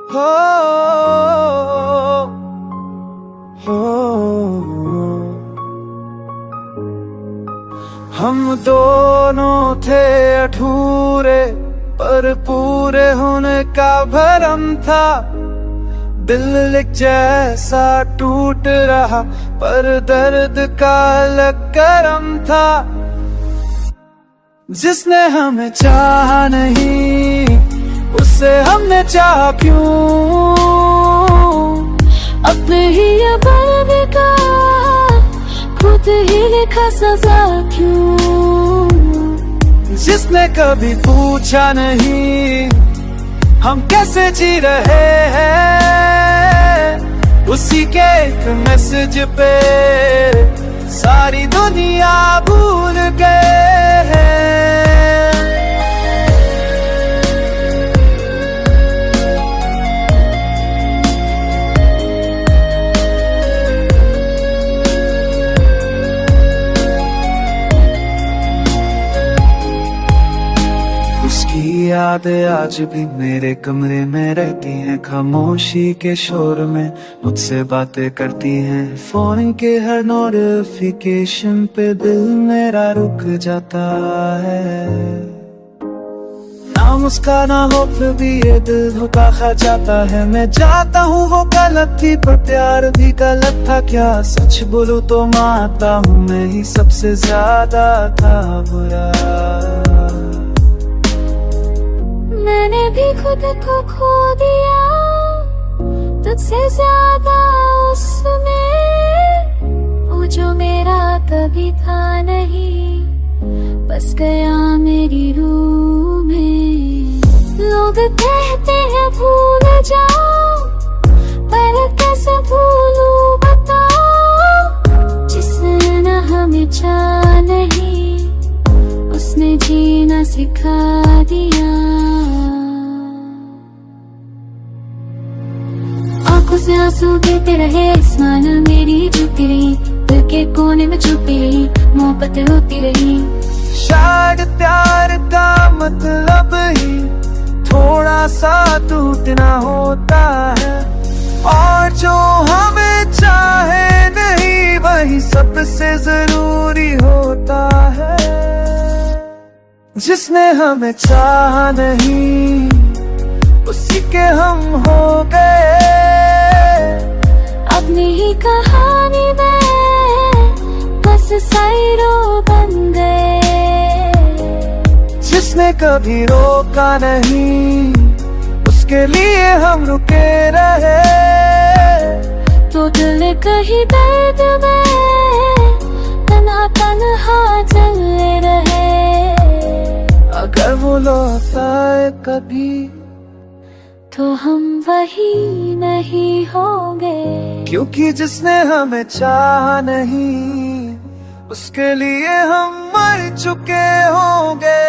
हो हो हम दोनों थे अधूरे पर पूरे होने का भरम था। दिल एक जैसा टूट रहा पर दर्द का अलग करम था। जिसने हमें चाहा नहीं उससे हमने चाहा क्यों। अपने ही अपने का खुद ही लिखा सजा क्यों। जिसने कभी पूछा नहीं हम कैसे जी रहे हैं, उसी के एक मैसेज पे सारी दुनिया भूल गए हैं। उसकी यादें आज भी मेरे कमरे में रहती हैं, खामोशी के शोर में मुझसे बातें करती हैं। फोन के हर नोटिफिकेशन पे दिल मेरा रुक जाता है। नाम उसका ना हो फिर भी ये दिल धोखा खा जाता है। मैं जाता हूँ वो गलत थी पर प्यार भी गलत था क्या। सच बोलूं तो मानता हूँ मैं ही सबसे ज्यादा था बुरा। मैंने भी खुद को खो दिया तुझसे ज्यादा उसमें। वो जो मेरा कभी था नहीं बस गया मेरी रूह में। लोग कहते हैं भूल जाओ पर कैसे भूलूं बताओ। जिसने न हमें चाहा नहीं उसने जीना सिखा दिया। आंखों से आंसू गिरते रहे स्माइल मेरी झुकती रही। दिल के कोने में छुपी रही मोहब्बत होती रही। शायद प्यार का मतलब ही थोड़ा सा टूटना होता है। और जो हमें चाहे नहीं वही सबसे जरूरी होता है। जिसने हमें चाहा नहीं उसी के हम हो गए। अपनी ही कहानी में बस साइरो बन गए। जिसने कभी रोका नहीं उसके लिए हम रुके रहे। तो दिल कहीं दर्द में तन्हा चल रहे। अगर वो लौट आए कभी तो हम वही नहीं होंगे। क्योंकि जिसने हमें चाहा नहीं उसके लिए हम मर चुके होंगे।